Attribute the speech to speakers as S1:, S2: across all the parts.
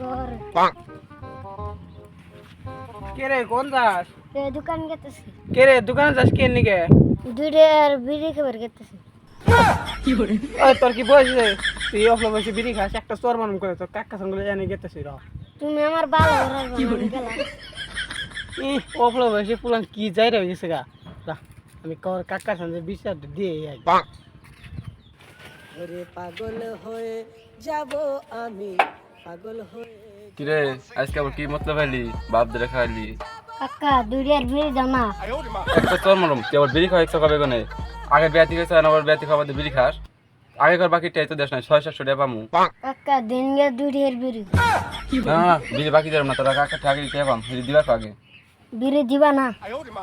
S1: ঘর
S2: কে রে কোন যাস?
S1: দোকান গেতেছি
S2: কে রে দোকানে যাস কে নিকে?
S1: দুইটার বিড়ি খাবার গেতেছি
S2: ওই তোর কি বয়স রে? তুই অফলা বসে বিড়ি খাস একটা চোর মানুষ করে তোর কাকা সঙ্গে জানি গেতেছি র
S1: তুমি আমার ভালো গেলাম
S2: অফলা বসে পুলান কি যাই রে গেছে গা রা, আমি কর কাকার সঙ্গে বিচার দিয়ে আই
S3: ওরে পাগল হয়ে যাব আমি পাগল হয়ে
S4: কিরে আজকে আবার কি মতলব হলি বাপ ধরে খাইলি
S1: কাকা দুইটার বিড়ি দাও না
S4: একটা তোর মরম তুই আবার বিড়ি খাওয়া খাবে কোনে আগে ব্যাতি খাইছ আবার ব্যাতি খাবার বিড়ি খাস আগে কর বাকি টাই তো দেশ নাই 600-700 টাকা পামু
S1: কাকা দিন গে দুইটার বিড়ি
S4: না বিড়ি বাকি দেব না তোরা কাকা ঠাকে টাকা পাম বিড়ি দিবার আগে
S1: বিড়ি দিবা না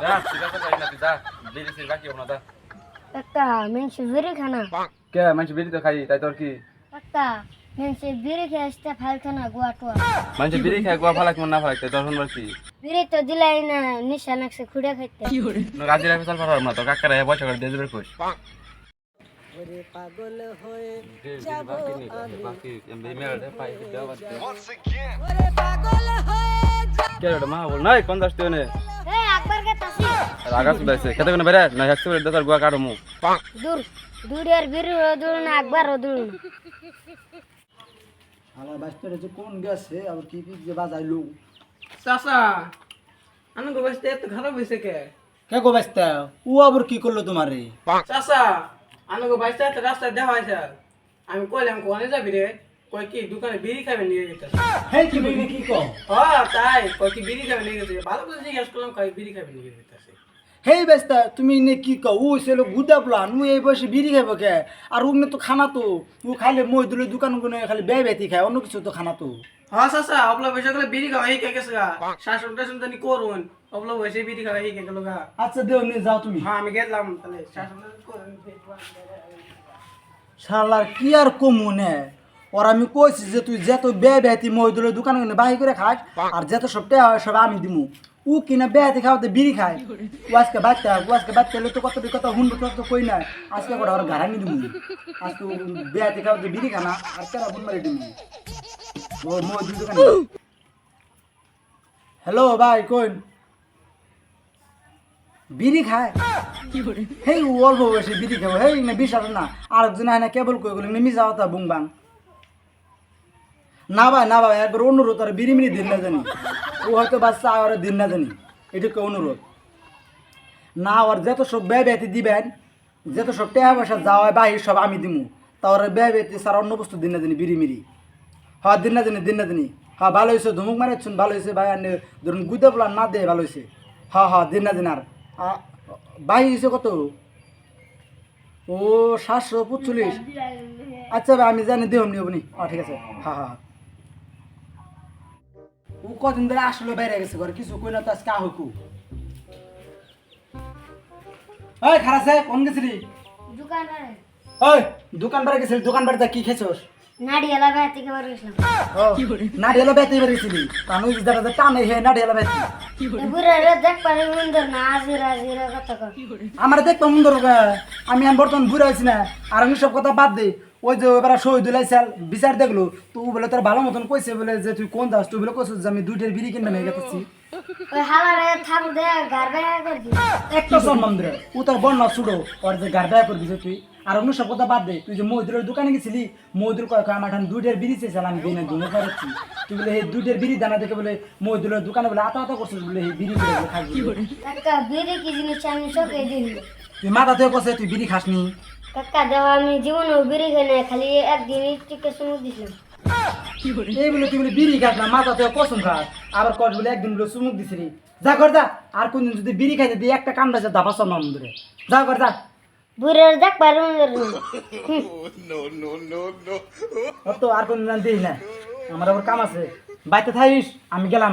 S4: যা ঠিক আছে যাই না তুই যা বিড়ি সে বাকি হবে না
S1: কাকা মেনসে বিড়ি খানা
S4: কে মানুষ বিড়ি তো খাই তাই তোর কি
S1: কাকা মেনসে বিড়ি খেয়ে আসতে ফালখানা গুয়াটোয়া
S4: মানুষ বিড়ি খায় গোয়া ফালাক মন না ফালাক তাই তোর শুনবার কি
S1: বিড়ি তো দিলাই না নিশা নাকছে খুঁড়ে খাইতে
S4: গাজি রাখে চাল পারব না তো কাকারা পয়সা করে দিয়ে দেবে কইস
S3: ওরে পাগল হয়ে যাব আমি
S4: বাকি এমবি মেরে পাই দেওয়া
S3: ওরে পাগল হয়ে যাব
S4: কে রে মা বল নাই কোন দাস তুই নে
S1: এই আকবার গেতাছি
S4: রাগা সুদাইছে খেতে কোন বেরে না 100 করে দাতার গোয়া কাটমু
S1: দূর দুইটার বিড়ি দূর না আকবার দূর
S5: আমার বাস্তরে যে কোন গেছে আবার কি কি যে বাজাইলো
S2: চাচা আনন্দ বসতে এত খারাপ হয়েছে কে?
S5: কে গো বাস্তা ও আবার কি করলো তোমারে
S2: চাচা আনন্দ বসতে এত রাস্তায় দেখা হয়েছে আমি কইলাম কোনে যাবি রে? কই কি দোকানে বিড়ি খাবে নিয়ে গেছে
S5: হেই কি বইনে কি কও
S2: হ্যাঁ তাই কই কি বিড়ি খাবে নিয়ে গেছে ভালো করে জিজ্ঞেস করলাম কই বিড়ি খাবে নিয়ে গেছে
S5: হেই বাস্তা তুমি নে কি কও ও ছেলে গুদা প্লান ও এই বসে বিড়ি খাইব কে আর উগনে তো খানা তো ও খাইলে মই দিলে দোকান গুনে খালি বে বেতি খায় অন্য কিছু তো খানা তো
S2: হ্যাঁ চাচা অবলা বসে গেলে বিড়ি খাওয়া এই কে গেছে গা শাসন টাসন জানি করুন অবলা বসে বিড়ি খাওয়া এই কে গেল গা
S5: আচ্ছা দেও নে যাও তুমি
S2: হ্যাঁ আমি গেলাম তাহলে শাসন টাসন করুন
S5: শালার কি আর কমু নে ওর আমি কইছি যে তুই যত বে বেতি মই দিলে দোকান গুনে বাহি করে খাস আর যত সব টাকা হয় সব আমি দিমু ও কিনা বেতি খাওয়াতে বিড়ি খায় ও আজকে বাচ্চা হলে তো কত কথা হুনবো তো কই না আজকে করে ওর ঘাড়ানি দিমু আজকে বেতি খাওয়াতে বিড়ি খানা আর কেরা হুন মারি দিমু ও মই দিল দোকানে হ্যালো ভাই কোন বিড়ি খায় হেই ও অল্প বয়সে বিড়ি খাবো হেই না বিশ্বাস না আরেকজন হয় না কেবল কই গেল নেমে যাওয়া তা বুংবাং না ভাই একবার অনুরোধ আর বিড়ি মিড়ি দিন না জানি ও হয়তো বাচ্চা আর দিন না জানি এটুকু অনুরোধ না ওর যত সব ব্যয় ব্যতি দিবেন যত সব টাকা পয়সা যাওয়া বাহির সব আমি দিমু তা ওর ব্যয় ব্যতি সার অন্য বস্তু দিন না জানি বিড়ি মিড়ি হ্যাঁ দিন না জানি হ্যাঁ ভালো হয়েছে ধুমুক মারাচ্ছেন ভালো হয়েছে ভাই আর ধরুন গুদে প্লান না দেয় ভালো হয়েছে হ্যাঁ দিন না দিন আর বাহির হয়েছে কত ও 745 আচ্ছা ভাই আমি জানি দেহ নিও নি ঠিক আছে হ্যাঁ ও কদিন ধরে আসলে বাইরে গেছে ঘরে কিছু কই না তো আজকে আহুকু ওই খারাছে কোন গেছিলি
S1: দোকান
S5: ওই দোকান বাড়ি গেছিলি দোকান বাড়িতে কি খেছস
S1: নাড়িয়ালা বেড়াতে গেবার গেছিলাম
S5: নাড়িয়ালা বেতে বেরিয়েছিলি তাহলে ওই দাদা টানে হে নাড়িয়ালা বেতে
S1: বুড়া রে দেখ পারে মন্দর না আজিরা কথা কর
S5: আমার দেখবো সুন্দর আমি বর্তমান বুড়া হয়েছি না আর আমি সব কথা বাদ দে ওই যে এবার শহীদুল আইসাল বিচার দেখলো তো ও বলে তোর ভালো মতন কইছে বলে যে তুই কোন দাস তুই বলে কইছিস যে আমি দুইটার বিড়ি কিনবে নিয়ে গেছি
S1: ওই হালারে থাপ দে গারবে করবি
S5: একটা সম্মান দে ও তোর বন্যা ছুড়ো ওর যে গারবায় করবি যে তুই আর অন্য সব কথা বাদ দে তুই যে মহিদুলের দোকানে গেছিলি মহিদুল কয় আমার ঠান দুইটার বিড়ি চেয়েছিল আমি দিনে দুনে পারছি তুই বলে এই দুইটার বিড়ি দানা দেখে বলে মহিদুলের দোকানে বলে আতা করছিস বলে এই বিড়ি করে খাবি
S1: কাকা বিড়ি কি জিনিস আমি চোখে দিই
S5: তুই মাথা থেকে কষে তুই বিড়ি খাসনি
S1: কাকা দেওয়া আমি জীবনে বিড়ি খাই না খালি একদিন টিকে শুনে দিছিলাম
S5: এই বলে তুই বলে বিড়ি খাস না মাথা থেকে কসম খাস আবার কস বলে একদিন বলে চুমুক দিছিলি যা কর যা আর কোনদিন যদি বিড়ি খাইতে দিয়ে একটা কামড়া যা দাবা সন্মান ধরে যা কর যা
S1: বুড়ার দেখ পারে
S5: তো আর কোনদিন দিই না আমার আবার কাম আছে বাইতে থাকিস আমি গেলাম